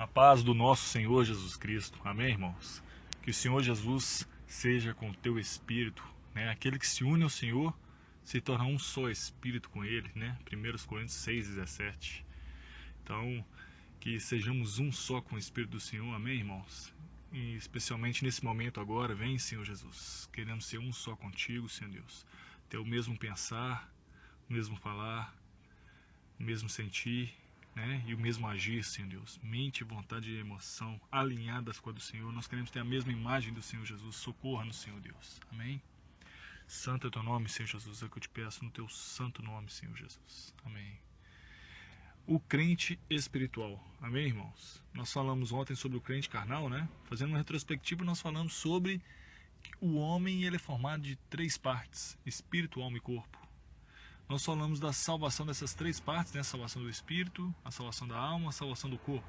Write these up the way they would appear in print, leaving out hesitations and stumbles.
A paz do nosso Senhor Jesus Cristo. Amém, irmãos? Que o Senhor Jesus seja com o teu espírito, né? Aquele que se une ao Senhor se torna um só espírito com Ele, né? 1 Coríntios 6,17. Então, que sejamos um só com o Espírito do Senhor. Amém, irmãos? E especialmente nesse momento agora, vem, Senhor Jesus. Queremos ser um só contigo, Senhor Deus. Ter o mesmo pensar, o mesmo falar, o mesmo sentir, né? E o mesmo agir, Senhor Deus. Mente, vontade e emoção alinhadas com a do Senhor. Nós queremos ter a mesma imagem do Senhor Jesus. Socorra-nos, Senhor Deus. Amém? Santo é o teu nome, Senhor Jesus. É o que eu te peço no teu santo nome, Senhor Jesus. Amém. O crente espiritual. Amém, irmãos? Nós falamos ontem sobre o crente carnal, né? Fazendo uma retrospectiva, nós falamos sobre que o homem ele é formado de 3 partes: espírito, alma e corpo. Nós falamos da salvação dessas 3 partes, né? A salvação do espírito, a salvação da alma, a salvação do corpo.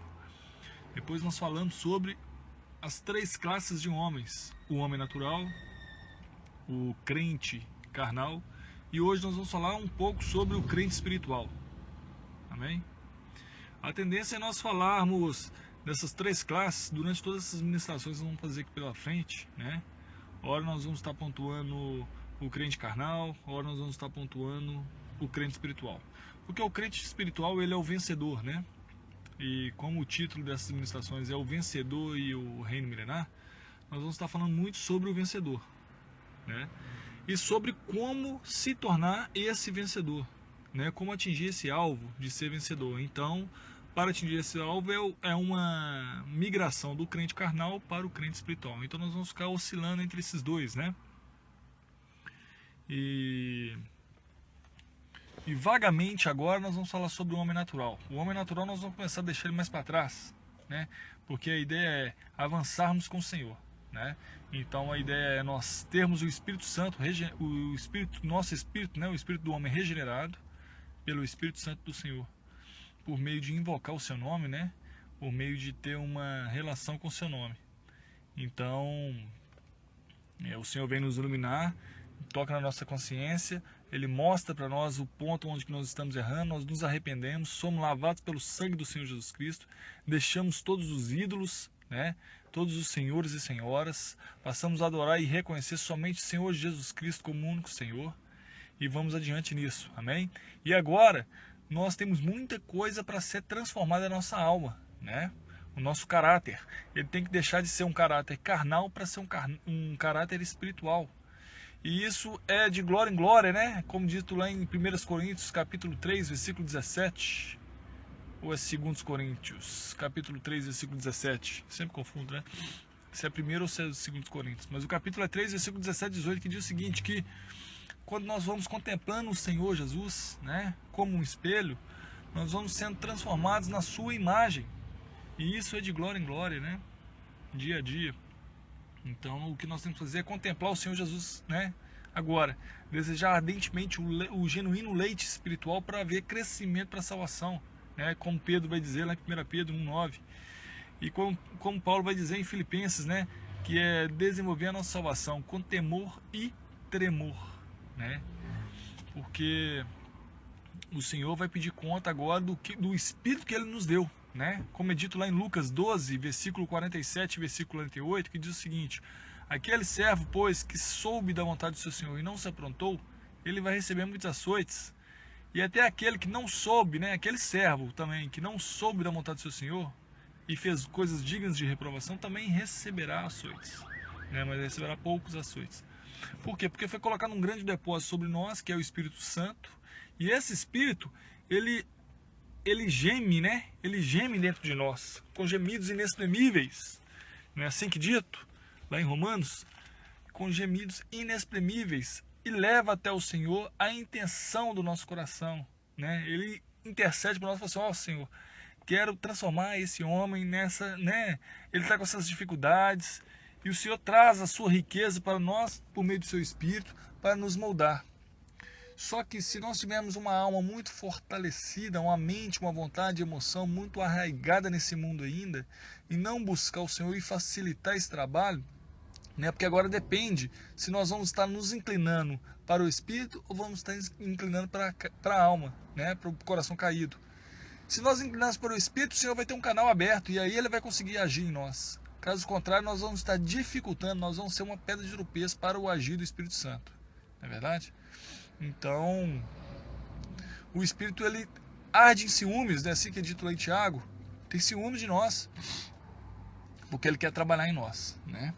Depois nós falamos sobre as 3 classes de homens: o homem natural, o crente carnal, e hoje nós vamos falar um pouco sobre o crente espiritual. Amém? A tendência é nós falarmos dessas 3 classes durante todas essas ministrações que nós vamos fazer aqui pela frente, né? Ora nós vamos estar pontuando o crente carnal, ora nós vamos estar pontuando o crente espiritual. Porque o crente espiritual ele é o vencedor, né? E como o título dessas ministrações é o vencedor e o reino milenar, nós vamos estar falando muito sobre o vencedor, né? E sobre como se tornar esse vencedor, né? Como atingir esse alvo de ser vencedor. Então, para atingir esse alvo é uma migração do crente carnal para o crente espiritual. Então nós vamos ficar oscilando entre esses dois, né? E vagamente agora nós vamos falar sobre o homem natural. O homem natural nós vamos começar a deixar ele mais para trás, né? Porque a ideia é avançarmos com o Senhor, né? Então a ideia é nós termos o Espírito Santo, o Espírito, nosso Espírito, né? O Espírito do homem regenerado pelo Espírito Santo do Senhor, por meio de invocar o seu nome, né? Por meio de ter uma relação com o seu nome. Então, o Senhor vem nos iluminar, toca na nossa consciência, Ele mostra para nós o ponto onde nós estamos errando, nós nos arrependemos, somos lavados pelo sangue do Senhor Jesus Cristo, deixamos todos os ídolos, né? Todos os senhores e senhoras, passamos a adorar e reconhecer somente o Senhor Jesus Cristo como o único Senhor, e vamos adiante nisso, amém? E agora, nós temos muita coisa para ser transformada na nossa alma, né? O nosso caráter, ele tem que deixar de ser um caráter carnal para ser um caráter espiritual. E isso é de glória em glória, né? Como dito lá em 1 Coríntios, capítulo 3, versículo 17. Ou é 2 Coríntios, capítulo 3, versículo 17. Sempre confundo, né? Se é 1 ou se é 2 Coríntios. Mas o capítulo é 3, versículo 17 e 18, que diz o seguinte, que quando nós vamos contemplando o Senhor Jesus, né, como um espelho, nós vamos sendo transformados na sua imagem. E isso é de glória em glória, né? Dia a dia. Então o que nós temos que fazer é contemplar o Senhor Jesus, né? Agora, desejar ardentemente o genuíno leite espiritual para haver crescimento para a salvação, né? Como Pedro vai dizer lá em 1 Pedro 1,9. E como Paulo vai dizer em Filipenses, né? Que é desenvolver a nossa salvação com temor e tremor, né? Porque o Senhor vai pedir conta agora do Espírito que Ele nos deu, né? Como é dito lá em Lucas 12, versículo 47 e versículo 48, que diz o seguinte: aquele servo, pois, que soube da vontade do seu Senhor e não se aprontou, ele vai receber muitos açoites. E até aquele que não soube, né? Aquele servo também, que não soube da vontade do seu Senhor e fez coisas dignas de reprovação, também receberá açoites, né? Mas receberá poucos açoites. Por quê? Porque foi colocado um grande depósito sobre nós, que é o Espírito Santo, e esse Espírito, ele geme, né? Ele geme dentro de nós, com gemidos inexprimíveis. Não é assim que dito, lá em Romanos? Com gemidos inexprimíveis, e leva até o Senhor a intenção do nosso coração, né? Ele intercede por nós e fala assim: ó, Senhor, quero transformar esse homem nessa, né? Ele está com essas dificuldades, e o Senhor traz a sua riqueza para nós, por meio do seu Espírito, para nos moldar. Só que se nós tivermos uma alma muito fortalecida, uma mente, uma vontade, emoção muito arraigada nesse mundo ainda, e não buscar o Senhor e facilitar esse trabalho, né? Porque agora depende se nós vamos estar nos inclinando para o Espírito ou vamos estar inclinando para a alma, né? Para o coração caído. Se nós inclinarmos para o Espírito, o Senhor vai ter um canal aberto e aí Ele vai conseguir agir em nós. Caso contrário, nós vamos estar dificultando, nós vamos ser uma pedra de tropeço para o agir do Espírito Santo. Não é verdade? Então, o Espírito, ele arde em ciúmes, né? Assim que é dito lá em Tiago, tem ciúmes de nós, porque Ele quer trabalhar em nós, né?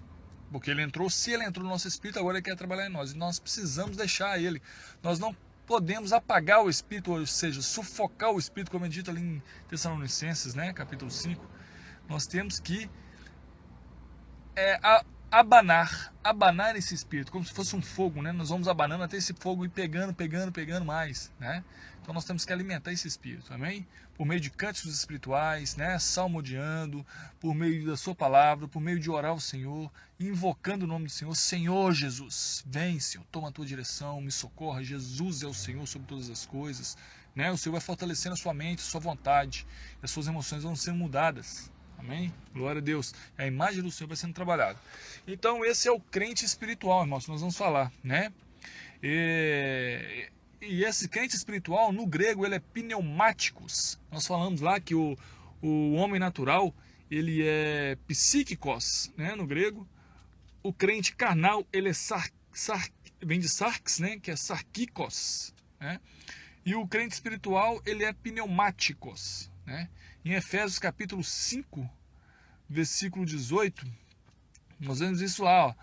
Porque se Ele entrou no nosso Espírito, agora Ele quer trabalhar em nós. E nós precisamos deixar Ele. Nós não podemos apagar o Espírito, ou seja, sufocar o Espírito, como é dito ali em Tessalonicenses, né? Capítulo 5. Nós temos que abanar esse Espírito, como se fosse um fogo, né? Nós vamos abanando até esse fogo ir pegando mais, né? Então nós temos que alimentar esse Espírito, amém? Por meio de cânticos espirituais, né? Salmodiando, por meio da sua palavra, por meio de orar ao Senhor, invocando o nome do Senhor. Senhor Jesus, vem, Senhor, toma a tua direção, me socorra. Jesus é o Senhor sobre todas as coisas, né? O Senhor vai fortalecendo a sua mente, a sua vontade, as suas emoções vão sendo mudadas. Amém? Glória a Deus. A imagem do Senhor vai sendo trabalhada. Então esse é o crente espiritual, irmãos, que nós vamos falar, né? E esse crente espiritual, no grego, ele é pneumáticos. Nós falamos lá que o homem natural, ele é psíquicos, né, no grego. O crente carnal, ele é vem de sarx, né, que é sarkikos, né? E o crente espiritual, ele é pneumáticos, né? Em Efésios capítulo 5, versículo 18, nós vemos isso lá, ó,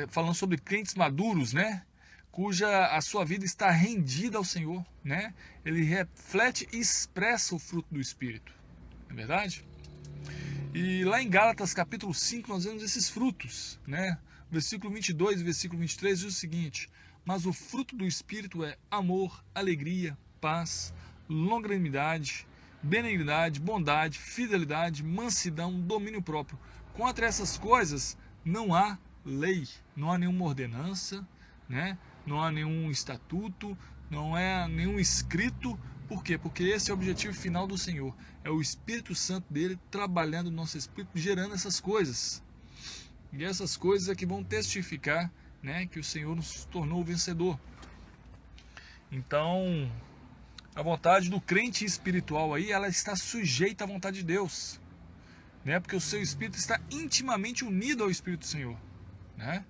falando sobre crentes maduros, né? Cuja a sua vida está rendida ao Senhor, né? Ele reflete e expressa o fruto do Espírito, não é verdade? E lá em Gálatas capítulo 5 nós vemos esses frutos, né? Versículo 22 e versículo 23 diz o seguinte: mas o fruto do Espírito é amor, alegria, paz, longanimidade, benignidade, bondade, fidelidade, mansidão, domínio próprio. Contra essas coisas não há lei, não há nenhuma ordenança, né? Não há nenhum estatuto, não há nenhum escrito. Por quê? Porque esse é o objetivo final do Senhor. É o Espírito Santo dele trabalhando no nosso espírito, gerando essas coisas. E essas coisas é que vão testificar, né, que o Senhor nos tornou vencedor. Então, a vontade do crente espiritual aí, ela está sujeita à vontade de Deus, né? Porque o seu espírito está intimamente unido ao Espírito do Senhor, né?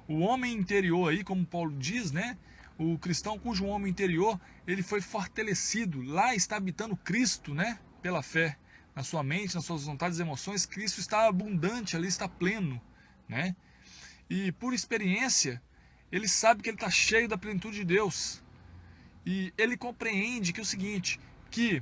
O homem interior aí, como Paulo diz, né? O cristão cujo homem interior, ele foi fortalecido, lá está habitando Cristo, né? Pela fé, na sua mente, nas suas vontades e emoções, Cristo está abundante, ali está pleno, né? E por experiência, ele sabe que ele está cheio da plenitude de Deus. E ele compreende que é o seguinte, que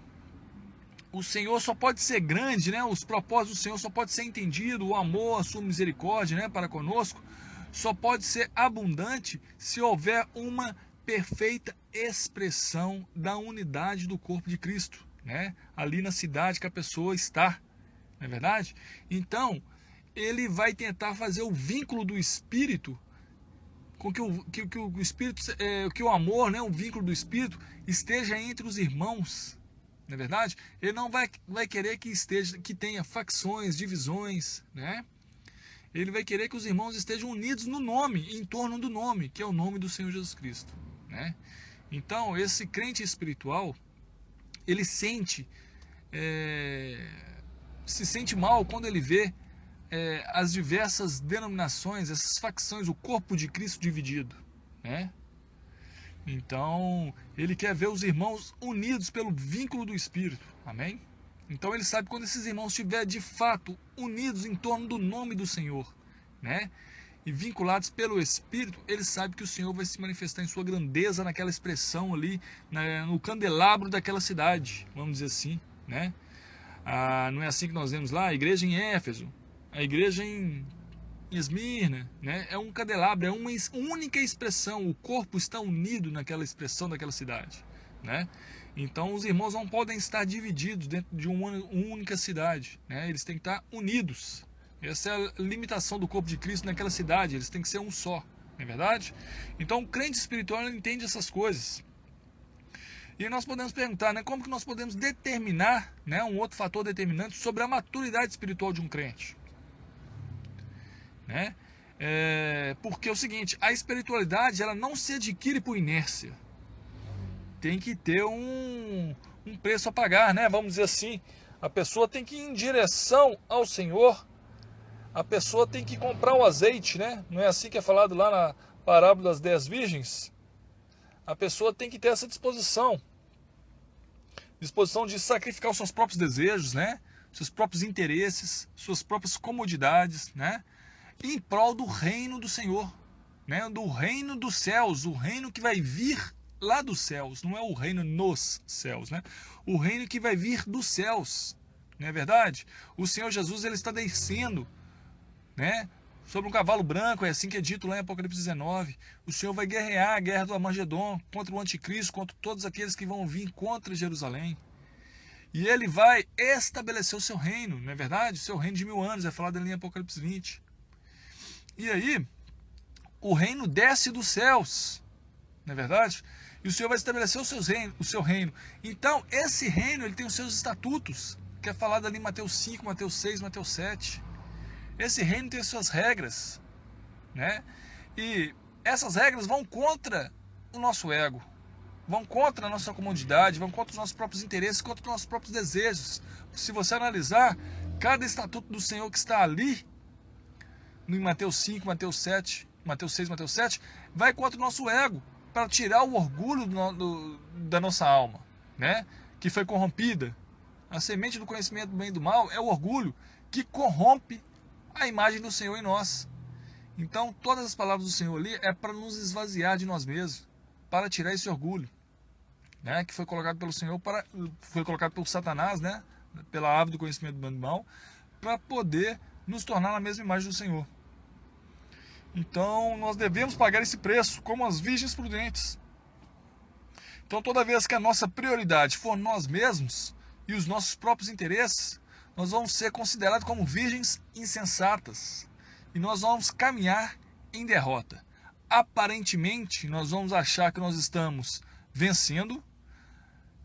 o Senhor só pode ser grande, né? Os propósitos do Senhor só pode ser entendido, o amor, a sua misericórdia, né, para conosco, só pode ser abundante se houver uma perfeita expressão da unidade do corpo de Cristo, né? Ali na cidade que a pessoa está, não é verdade? Então, ele vai tentar fazer o vínculo do Espírito com que o Espírito, que o amor, né, o vínculo do Espírito esteja entre os irmãos, não é verdade? Ele não vai querer que tenha facções, divisões, né? Ele vai querer que os irmãos estejam unidos no nome, em torno do nome, que é o nome do Senhor Jesus Cristo, né? Então, esse crente espiritual, ele se sente mal quando ele vê as diversas denominações, essas facções, o corpo de Cristo dividido, né? Então, ele quer ver os irmãos unidos pelo vínculo do Espírito, amém? Então, ele sabe que quando esses irmãos estiverem de fato unidos em torno do nome do Senhor, né? E vinculados pelo Espírito, ele sabe que o Senhor vai se manifestar em sua grandeza naquela expressão ali, no candelabro daquela cidade, vamos dizer assim, né? Não é assim que nós vemos lá, a igreja em Éfeso, a igreja em Esmirna, né? É um candelabro, é uma única expressão, o corpo está unido naquela expressão daquela cidade, né? Então os irmãos não podem estar divididos dentro de uma única cidade, né? Eles têm que estar unidos. Essa é a limitação do corpo de Cristo naquela cidade, eles têm que ser um só, não é verdade? Então o crente espiritual entende essas coisas. E nós podemos perguntar, né, como que nós podemos determinar, né, um outro fator determinante sobre a maturidade espiritual de um crente, né? Porque é o seguinte, a espiritualidade ela não se adquire por inércia. Tem que ter um um preço a pagar, né? Vamos dizer assim, a pessoa tem que ir em direção ao Senhor, a pessoa tem que comprar o azeite, né? Não é assim que é falado lá na parábola das 10 virgens? A pessoa tem que ter essa disposição de sacrificar os seus próprios desejos, né? Seus próprios interesses, suas próprias comodidades, né? Em prol do reino do Senhor, né? Do reino dos céus, o reino que vai vir lá dos céus, não é o reino nos céus, né? O reino que vai vir dos céus, não é verdade? O Senhor Jesus, ele está descendo, né? Sobre um cavalo branco, é assim que é dito lá em Apocalipse 19. O Senhor vai guerrear a guerra do Armagedon contra o anticristo, contra todos aqueles que vão vir contra Jerusalém. E ele vai estabelecer o seu reino, não é verdade? O seu reino de 1000 anos, é falado ali em Apocalipse 20. E aí, o reino desce dos céus, não é verdade? E o Senhor vai estabelecer o seu reino. Então, esse reino, ele tem os seus estatutos, que é falado ali em Mateus 5, Mateus 6, Mateus 7. Esse reino tem as suas regras, né? E essas regras vão contra o nosso ego, vão contra a nossa comodidade, vão contra os nossos próprios interesses, contra os nossos próprios desejos. Se você analisar, cada estatuto do Senhor que está ali, em Mateus 5, Mateus 7, Mateus 6, Mateus 7, vai contra o nosso ego, para tirar o orgulho da nossa alma, né? Que foi corrompida. A semente do conhecimento do bem e do mal é o orgulho que corrompe a imagem do Senhor em nós. Então, todas as palavras do Senhor ali é para nos esvaziar de nós mesmos, para tirar esse orgulho, né? Que foi colocado pelo Senhor, foi colocado pelo Satanás, né? Pela árvore do conhecimento do bem e do mal, para poder nos tornar na mesma imagem do Senhor. Então, nós devemos pagar esse preço, como as virgens prudentes. Então, toda vez que a nossa prioridade for nós mesmos e os nossos próprios interesses, nós vamos ser considerados como virgens insensatas. E nós vamos caminhar em derrota. Aparentemente, nós vamos achar que nós estamos vencendo,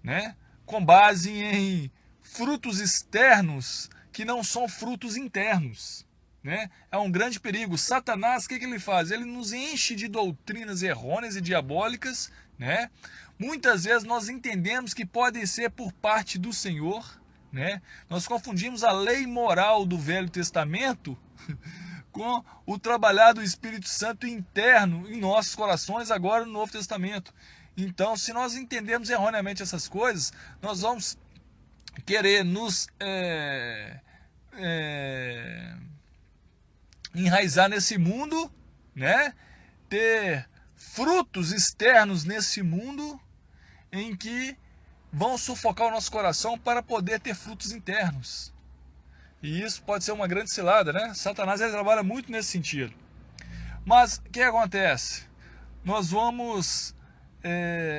né? Com base em frutos externos que não são frutos internos. Né? É um grande perigo. Satanás, o que ele faz? Ele nos enche de doutrinas errôneas e diabólicas, né? Muitas vezes nós entendemos que podem ser por parte do Senhor, né? Nós confundimos a lei moral do Velho Testamento com o trabalhar do Espírito Santo interno em nossos corações agora no Novo Testamento. Então, se nós entendemos erroneamente essas coisas, nós vamos querer nos enraizar nesse mundo, né? Ter frutos externos nesse mundo em que vão sufocar o nosso coração para poder ter frutos internos. E isso pode ser uma grande cilada, né? Satanás, ele trabalha muito nesse sentido. Mas o que acontece? Nós vamos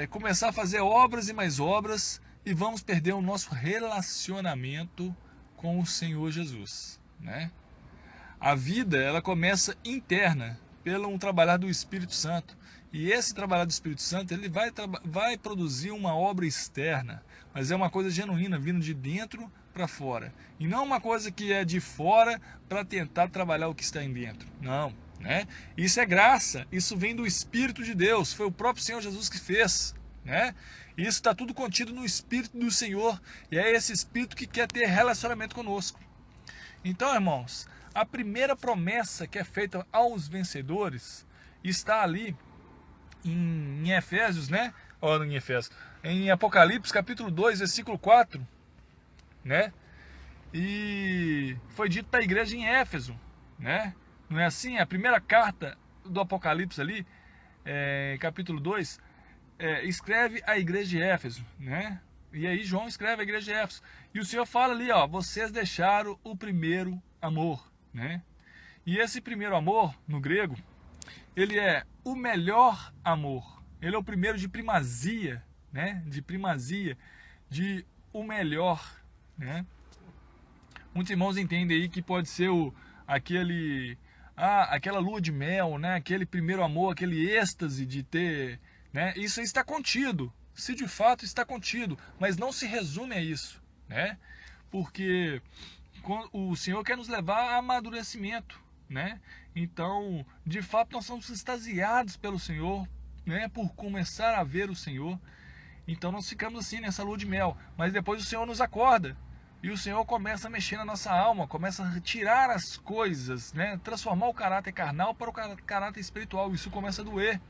começar a fazer obras e mais obras e vamos perder o nosso relacionamento com o Senhor Jesus, né? A vida, ela começa interna, pelo um trabalhar do Espírito Santo. E esse trabalhar do Espírito Santo, ele vai produzir uma obra externa, mas é uma coisa genuína, vindo de dentro para fora. E não uma coisa que é de fora para tentar trabalhar o que está em dentro. Não, né? Isso é graça, isso vem do Espírito de Deus, foi o próprio Senhor Jesus que fez, né? Isso está tudo contido no Espírito do Senhor, e é esse Espírito que quer ter relacionamento conosco. Então, irmãos, a primeira promessa que é feita aos vencedores está ali em Efésios, né? Em Apocalipse, capítulo 2, versículo 4, né? E foi dito para a igreja em Éfeso, né? Não é assim? A primeira carta do Apocalipse ali, capítulo 2, escreve a igreja de Éfeso, né? E aí João escreve a igreja de Éfeso. E o Senhor fala ali, ó, vocês deixaram o primeiro amor, né? E esse primeiro amor, no grego, ele é o melhor amor. Ele é o primeiro de primazia, né? De primazia, de o melhor, né? Muitos irmãos entendem aí que pode ser aquela lua de mel, né? Aquele primeiro amor, aquele êxtase de ter, né? Isso aí está contido, se de fato está contido, mas não se resume a isso, né? Porque o Senhor quer nos levar a amadurecimento, né? Então, de fato, nós somos extasiados pelo Senhor, né? Por começar a ver o Senhor. Então nós ficamos assim nessa lua de mel, mas depois o Senhor nos acorda. E o Senhor começa a mexer na nossa alma, começa a retirar as coisas, né? Transformar o caráter carnal para o caráter espiritual. Isso começa a doer.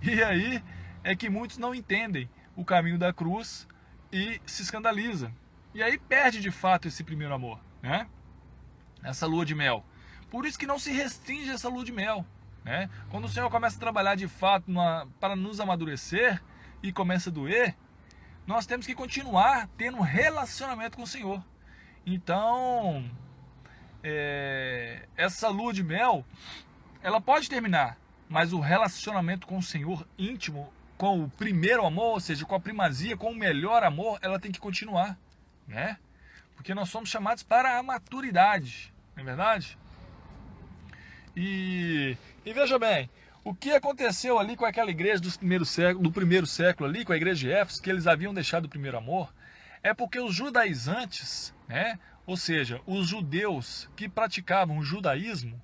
E aí é que muitos não entendem o caminho da cruz e se escandalizam. E aí perde de fato esse primeiro amor, né? Essa lua de mel. Por isso que não se restringe essa lua de mel, né? Quando o Senhor começa a trabalhar de fato para nos amadurecer e começa a doer, nós temos que continuar tendo um relacionamento com o Senhor. Então, essa lua de mel, ela pode terminar, mas o relacionamento com o Senhor íntimo, com o primeiro amor, ou seja, com a primazia, com o melhor amor, ela tem que continuar, né? Porque nós somos chamados para a maturidade, não é verdade? E veja bem, o que aconteceu ali com aquela igreja do primeiro século ali, com a igreja de Éfeso, que eles haviam deixado o primeiro amor, é porque os judaizantes, né, ou seja, os judeus que praticavam o judaísmo,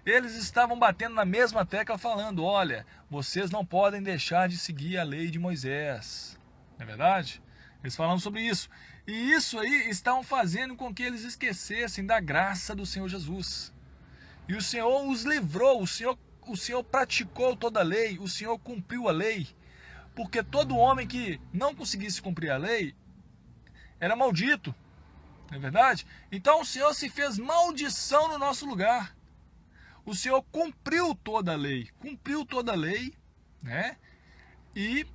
eles estavam batendo na mesma tecla falando, olha, vocês não podem deixar de seguir a lei de Moisés, não é verdade? Eles falam sobre isso. E isso aí estavam fazendo com que eles esquecessem da graça do Senhor Jesus. E o Senhor os livrou, o Senhor praticou toda a lei, o Senhor cumpriu a lei, porque todo homem que não conseguisse cumprir a lei era maldito, não é verdade? Então o Senhor se fez maldição no nosso lugar. O Senhor cumpriu toda a lei, né? E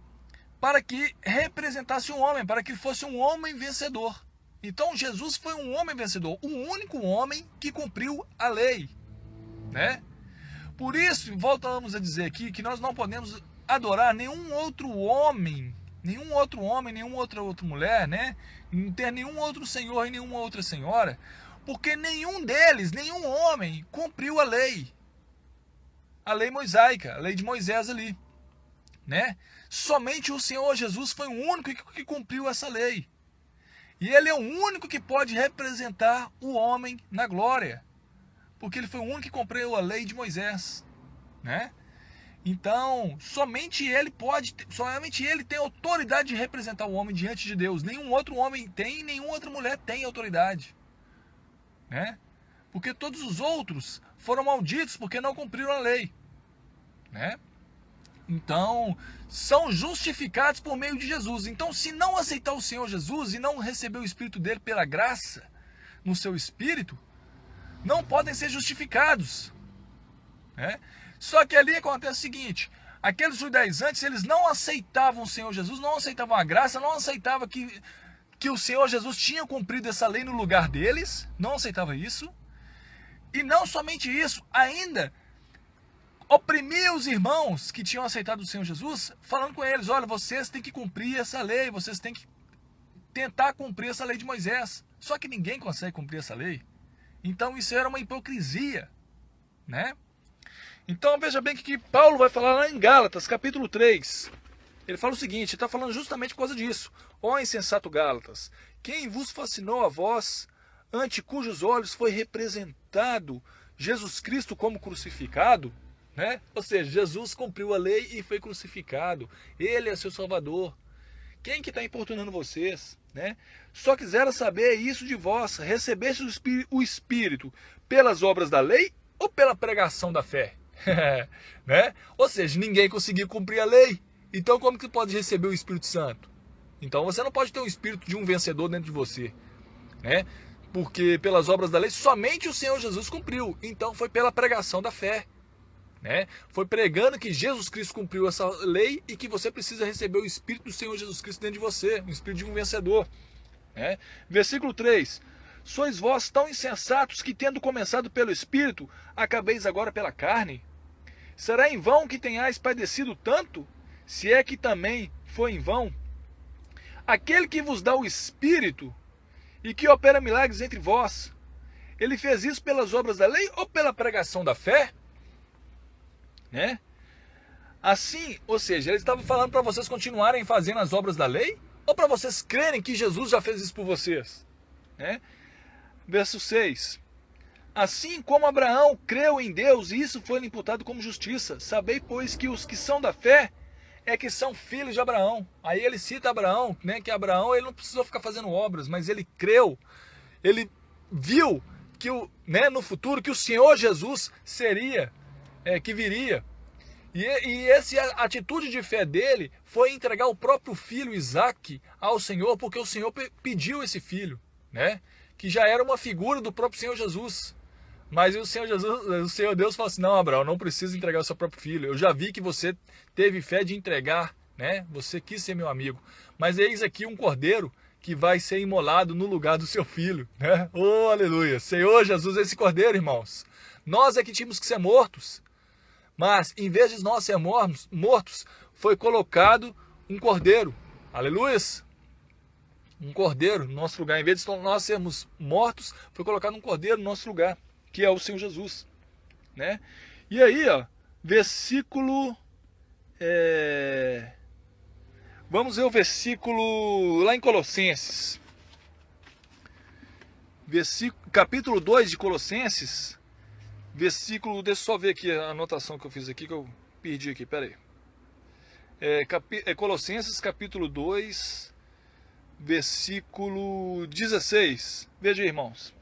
para que representasse um homem, para que fosse um homem vencedor. Então Jesus foi um homem vencedor, o único homem que cumpriu a lei, né? Por isso, voltamos a dizer aqui que nós não podemos adorar nenhum outro homem, nenhuma outra mulher, né? Não ter nenhum outro senhor e nenhuma outra senhora, porque nenhum deles, nenhum homem cumpriu a lei mosaica, a lei de Moisés ali, né? Somente o Senhor Jesus foi o único que cumpriu essa lei. E ele é o único que pode representar o homem na glória, porque ele foi o único que cumpriu a lei de Moisés, né? Então, somente ele tem autoridade de representar o homem diante de Deus. Nenhum outro homem tem, nenhuma outra mulher tem autoridade, né? Porque todos os outros foram malditos porque não cumpriram a lei, né? Então, são justificados por meio de Jesus. Então, se não aceitar o Senhor Jesus e não receber o Espírito dele pela graça no seu espírito, não podem ser justificados, né? Só que ali acontece o seguinte, aqueles judaizantes, eles não aceitavam o Senhor Jesus, não aceitavam a graça, não aceitavam que o Senhor Jesus tinha cumprido essa lei no lugar deles, não aceitava isso. E não somente isso, ainda oprimia os irmãos que tinham aceitado o Senhor Jesus, falando com eles, olha, vocês têm que cumprir essa lei, vocês têm que tentar cumprir essa lei de Moisés. Só que ninguém consegue cumprir essa lei. Então isso era uma hipocrisia, né? Então veja bem que Paulo vai falar lá em Gálatas, capítulo 3. Ele fala o seguinte, ele está falando justamente por causa disso. Ó insensato Gálatas, quem vos fascinou a vós, ante cujos olhos foi representado Jesus Cristo como crucificado, né? Ou seja, Jesus cumpriu a lei e foi crucificado. Ele é seu Salvador. Quem que está importunando vocês, né? Só quisera saber isso de vós, recebesse o Espírito pelas obras da lei ou pela pregação da fé? Né? Ou seja, ninguém conseguiu cumprir a lei. Então como que pode receber o Espírito Santo? Então você não pode ter o espírito de um vencedor dentro de você, né? Porque pelas obras da lei somente o Senhor Jesus cumpriu. Então foi pela pregação da fé, né? Foi pregando que Jesus Cristo cumpriu essa lei e que você precisa receber o Espírito do Senhor Jesus Cristo dentro de você, o Espírito de um vencedor, né? Versículo 3. Sois vós tão insensatos que, tendo começado pelo Espírito, acabeis agora pela carne? Será em vão que tenhais padecido tanto, se é que também foi em vão? Aquele que vos dá o Espírito e que opera milagres entre vós, ele fez isso pelas obras da lei ou pela pregação da fé? Né? Assim, ou seja, ele estava falando para vocês continuarem fazendo as obras da lei ou para vocês crerem que Jesus já fez isso por vocês, né? Verso 6. Assim como Abraão creu em Deus e isso foi lhe imputado como justiça, sabei, pois, que os que são da fé, é que são filhos de Abraão. Aí ele cita Abraão, né, que Abraão ele não precisou ficar fazendo obras, mas ele creu, ele viu que no futuro que o Senhor Jesus seria, que viria. E essa atitude de fé dele foi entregar o próprio filho Isaac ao Senhor, porque o Senhor pediu esse filho, né? Que já era uma figura do próprio Senhor Jesus. Mas o Senhor Deus falou assim: não, Abraão, não precisa entregar o seu próprio filho. Eu já vi que você teve fé de entregar, né? Você quis ser meu amigo. Mas eis aqui um cordeiro que vai ser imolado no lugar do seu filho, né? Oh, aleluia! Senhor Jesus, esse cordeiro, irmãos. Nós é que tínhamos que ser mortos. Mas, em vez de nós sermos mortos, foi colocado um cordeiro. Aleluia! Um cordeiro no nosso lugar. Em vez de nós sermos mortos, foi colocado um cordeiro no nosso lugar, que é o Senhor Jesus, né? E aí, ó, versículo... Vamos ver o versículo lá em Colossenses. Capítulo 2 de Colossenses... Versículo, deixa eu só ver aqui a anotação que eu fiz aqui, que eu perdi aqui, peraí. Colossenses capítulo 2, versículo 16. Veja aí, irmãos.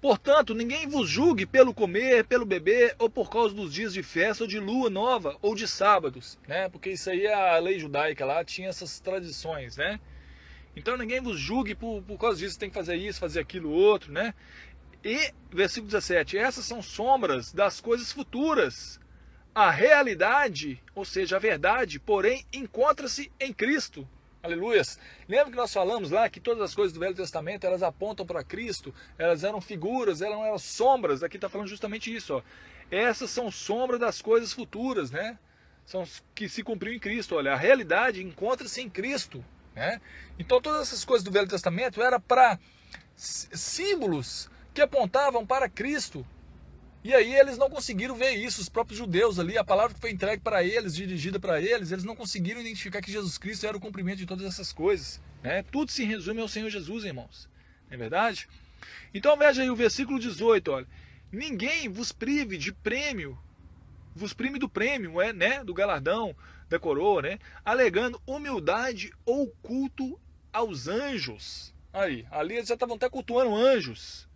Portanto, ninguém vos julgue pelo comer, pelo beber, ou por causa dos dias de festa, ou de lua nova, ou de sábados, né? Porque isso aí é a lei judaica lá, tinha essas tradições, né? Então ninguém vos julgue por causa disso, tem que fazer isso, fazer aquilo, outro, né? E, versículo 17, essas são sombras das coisas futuras. A realidade, ou seja, a verdade, porém, encontra-se em Cristo. Aleluias. Lembra que nós falamos lá que todas as coisas do Velho Testamento, elas apontam para Cristo, elas eram figuras, elas não eram sombras. Aqui está falando justamente isso. Ó. Essas são sombras das coisas futuras, né? São que se cumpriu em Cristo. Olha, a realidade encontra-se em Cristo. Né? Então, todas essas coisas do Velho Testamento eram para símbolos que apontavam para Cristo. E aí eles não conseguiram ver isso, os próprios judeus ali, a palavra que foi entregue para eles, dirigida para eles, eles não conseguiram identificar que Jesus Cristo era o cumprimento de todas essas coisas. Né? Tudo se resume ao Senhor Jesus, irmãos. Não é verdade? Então veja aí o versículo 18, olha. Ninguém vos prive de prêmio, vos prime do prêmio, né? Do galardão, da coroa, né? Alegando humildade ou culto aos anjos. Aí, ali eles já estavam até cultuando anjos.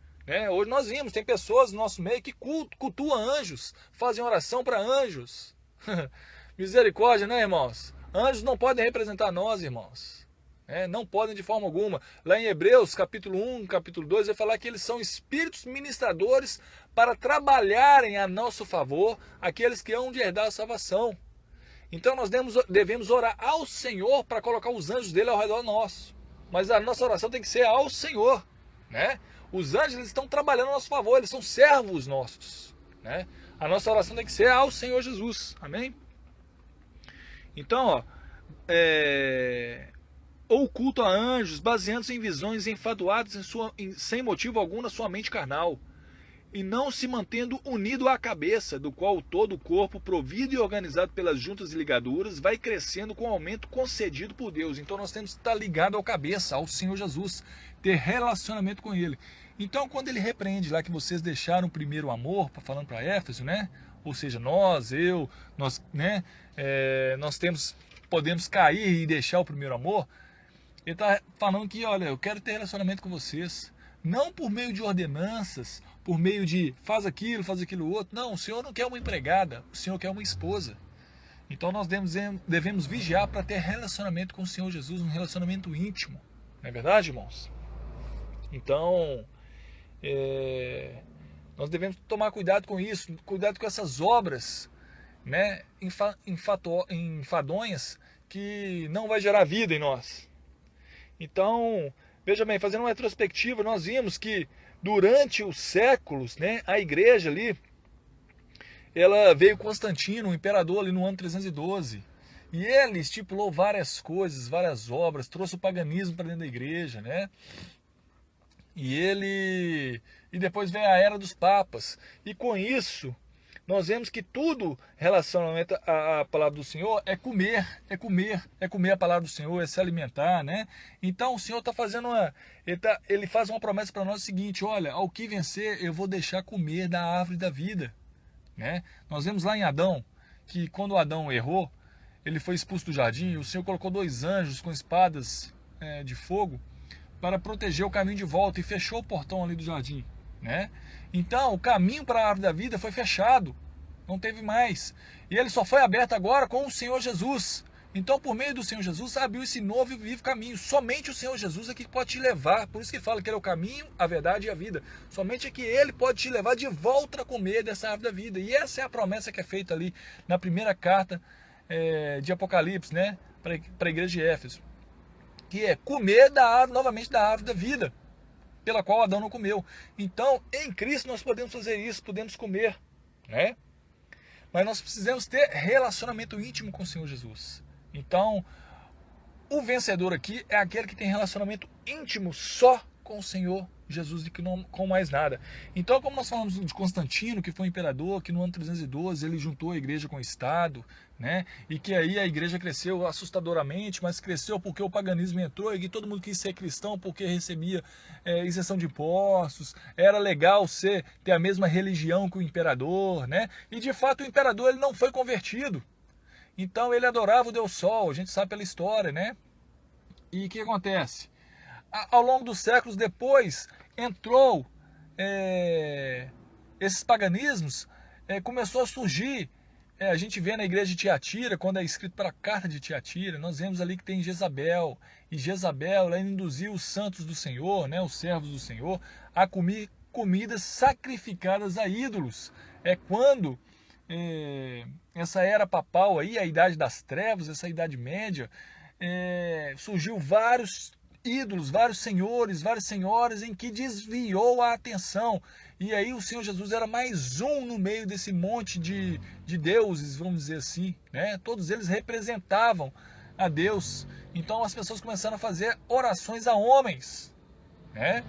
Hoje nós vimos, tem pessoas no nosso meio que cultuam anjos, fazem oração para anjos. Misericórdia, né, irmãos? Anjos não podem representar nós, irmãos. Não podem de forma alguma. Lá em Hebreus, capítulo 1, capítulo 2, vai falar que eles são espíritos ministradores para trabalharem a nosso favor, aqueles que hão de herdar a salvação. Então nós devemos orar ao Senhor para colocar os anjos dele ao redor nosso. Mas a nossa oração tem que ser ao Senhor, né? Os anjos eles estão trabalhando a nosso favor, eles são servos nossos. Né? A nossa oração tem que ser ao Senhor Jesus. Amém? Então, ó, ou culto a anjos, baseando-se em visões enfadoadas sem motivo algum na sua mente carnal, e não se mantendo unido à cabeça, do qual todo o corpo, provido e organizado pelas juntas e ligaduras, vai crescendo com o aumento concedido por Deus. Então nós temos que estar ligado ao cabeça, ao Senhor Jesus, ter relacionamento com Ele. Então quando Ele repreende lá que vocês deixaram o primeiro amor, falando para Éfeso, né? Ou seja, nós, né? Nós podemos cair e deixar o primeiro amor. Ele está falando que, olha, eu quero ter relacionamento com vocês, não por meio de ordenanças, por meio de faz aquilo outro. Não, o Senhor não quer uma empregada, o Senhor quer uma esposa. Então nós devemos vigiar para ter relacionamento com o Senhor Jesus, um relacionamento íntimo. Não é verdade, irmãos? Então, nós devemos tomar cuidado com isso, cuidado com essas obras, né, enfadonhas, que não vai gerar vida em nós. Então, veja bem, fazendo uma retrospectiva, nós vimos que durante os séculos, né, a igreja ali, ela veio Constantino, o imperador ali no ano 312, e ele estipulou várias coisas, várias obras, trouxe o paganismo para dentro da igreja, né? E depois vem a era dos papas, e com isso nós vemos que tudo relacionamento à palavra do Senhor é comer a palavra do Senhor, é se alimentar, né? Então o Senhor está fazendo ele faz uma promessa para nós o seguinte: olha, ao que vencer eu vou deixar comer da árvore da vida, né? Nós vemos lá em Adão que quando Adão errou, ele foi expulso do jardim, o Senhor colocou 2 anjos com espadas de fogo para proteger o caminho de volta e fechou o portão ali do jardim, né? Então, o caminho para a árvore da vida foi fechado, não teve mais. E ele só foi aberto agora com o Senhor Jesus. Então, por meio do Senhor Jesus, abriu esse novo e vivo caminho. Somente o Senhor Jesus é que pode te levar. Por isso que fala que ele é o caminho, a verdade e a vida. Somente é que ele pode te levar de volta a comer dessa árvore da vida. E essa é a promessa que é feita ali na primeira carta de Apocalipse, né? Para a igreja de Éfeso. Que é comer da árvore, novamente da árvore da vida, pela qual Adão não comeu. Então, em Cristo nós podemos fazer isso, podemos comer, né? Mas nós precisamos ter relacionamento íntimo com o Senhor Jesus. Então, o vencedor aqui é aquele que tem relacionamento íntimo só com o Senhor Jesus e que não com mais nada. Então, como nós falamos de Constantino, que foi imperador, que no ano 312 ele juntou a igreja com o Estado, né? E que aí a igreja cresceu assustadoramente, mas cresceu porque o paganismo entrou e que todo mundo quis ser cristão porque recebia isenção de impostos, era legal ter a mesma religião que o imperador, né? E de fato o imperador ele não foi convertido. Então ele adorava o Deus Sol, a gente sabe pela história, né? E o que acontece? Ao longo dos séculos depois, entrou esses paganismos, começou a surgir, a gente vê na igreja de Tiatira, quando é escrito para a carta de Tiatira, nós vemos ali que tem Jezabel, e Jezabel ela induziu os santos do Senhor, né, os servos do Senhor, a comer comidas sacrificadas a ídolos. É quando essa era papal aí, a idade das trevas, essa idade média, surgiu vários ídolos, vários senhores, várias senhoras em que desviou a atenção. E aí o Senhor Jesus era mais um no meio desse monte de deuses, vamos dizer assim, né? Todos eles representavam a Deus. Então as pessoas começaram a fazer orações a homens, né?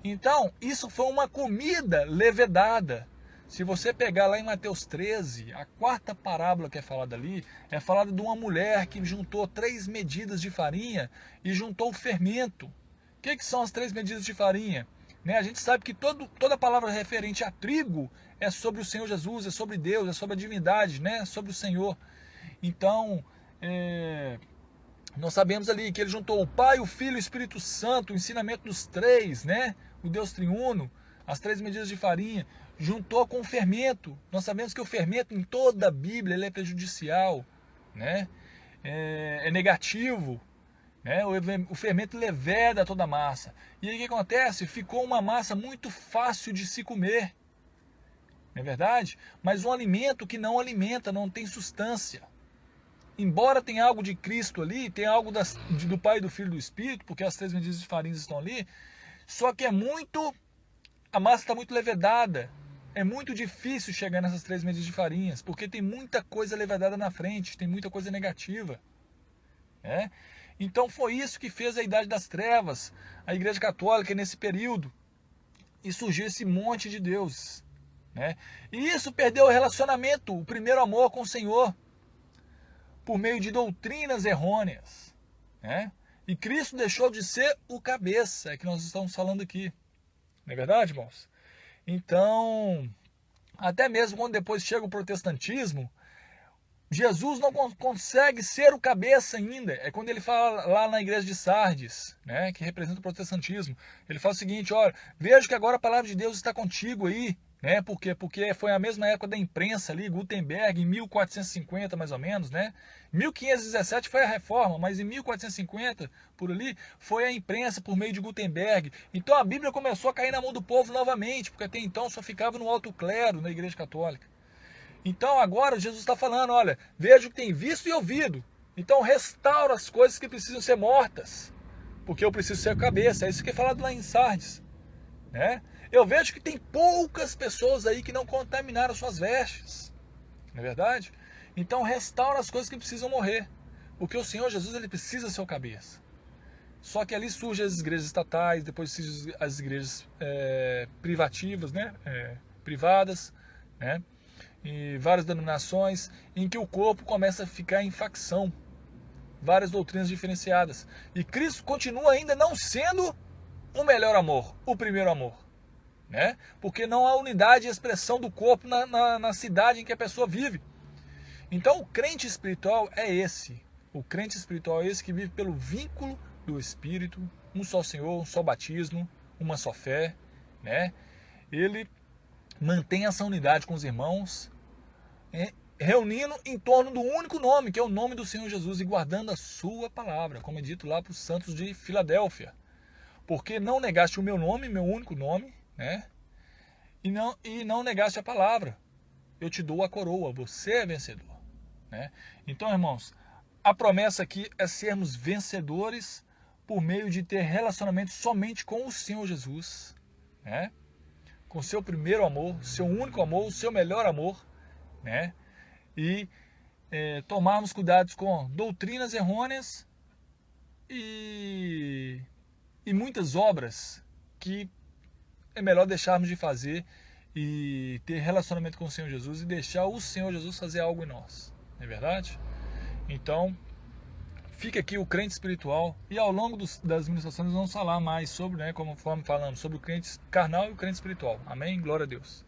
Então isso foi uma comida levedada. Se você pegar lá em Mateus 13, a 4ª parábola que é falada ali, é falada de uma mulher que juntou 3 medidas de farinha e juntou o fermento. O que são as 3 medidas de farinha? Né? A gente sabe que toda palavra referente a trigo é sobre o Senhor Jesus, é sobre Deus, é sobre a divindade, né? Sobre o Senhor. Então, nós sabemos ali que ele juntou o Pai, o Filho e o Espírito Santo, o ensinamento dos 3, né? O Deus triuno, as 3 medidas de farinha, juntou com o fermento. Nós sabemos que o fermento em toda a Bíblia ele é prejudicial, né? É negativo, né? O fermento leveda toda a massa. E aí o que acontece? Ficou uma massa muito fácil de se comer, não é verdade? Mas um alimento que não alimenta, não tem substância. Embora tenha algo de Cristo ali, tem algo do Pai, do Filho e do Espírito, porque as 3 medidas de farinha estão ali, só que a massa está muito levedada. É muito difícil chegar nessas 3 medidas de farinhas, porque tem muita coisa levedada na frente, tem muita coisa negativa, né? Então foi isso que fez a Idade das Trevas, a Igreja Católica nesse período, e surgiu esse monte de deuses, né? E isso perdeu o relacionamento, o primeiro amor com o Senhor, por meio de doutrinas errôneas, né? E Cristo deixou de ser o cabeça, é que nós estamos falando aqui, não é verdade, irmãos? Então, até mesmo quando depois chega o protestantismo, Jesus não consegue ser o cabeça ainda. É quando ele fala lá na igreja de Sardes, né, que representa o protestantismo. Ele fala o seguinte: olha, vejo que agora a palavra de Deus está contigo aí, né? Por quê? Porque foi a mesma época da imprensa ali, Gutenberg, em 1450 mais ou menos, né? 1517 foi a reforma, mas em 1450, por ali, foi a imprensa por meio de Gutenberg. Então a Bíblia começou a cair na mão do povo novamente, porque até então só ficava no alto clero, na igreja católica. Então agora Jesus está falando: olha, vejo que tem visto e ouvido. Então restaura as coisas que precisam ser mortas, porque eu preciso ser a cabeça. É isso que é falado lá em Sardes, né? Eu vejo que tem poucas pessoas aí que não contaminaram suas vestes, não é verdade? Então restaura as coisas que precisam morrer, porque o Senhor Jesus ele precisa ser o cabeça. Só que ali surgem as igrejas estatais, depois surgem as igrejas privativas, né? Privadas, né? E várias denominações, em que o corpo começa a ficar em facção, várias doutrinas diferenciadas. E Cristo continua ainda não sendo o melhor amor, o primeiro amor, né? Porque não há unidade e expressão do corpo na cidade em que a pessoa vive. Então o crente espiritual é esse. O crente espiritual é esse que vive pelo vínculo do Espírito, um só Senhor, um só batismo, uma só fé, né? Ele mantém essa unidade com os irmãos, reunindo em torno do único nome, que é o nome do Senhor Jesus, e guardando a sua palavra, como é dito lá para os santos de Filadélfia. Porque não negaste o meu nome, meu único nome, né? E não negaste a palavra. Eu te dou a coroa, você é vencedor, né? Então, irmãos, a promessa aqui é sermos vencedores por meio de ter relacionamento somente com o Senhor Jesus, né? Com seu primeiro amor, seu único amor, o seu melhor amor, né? E tomarmos cuidados com doutrinas errôneas e muitas obras que é melhor deixarmos de fazer e ter relacionamento com o Senhor Jesus e deixar o Senhor Jesus fazer algo em nós, não é verdade? Então, fica aqui o crente espiritual, e ao longo das ministrações nós vamos falar mais sobre, né, conforme falamos, sobre o crente carnal e o crente espiritual. Amém? Glória a Deus.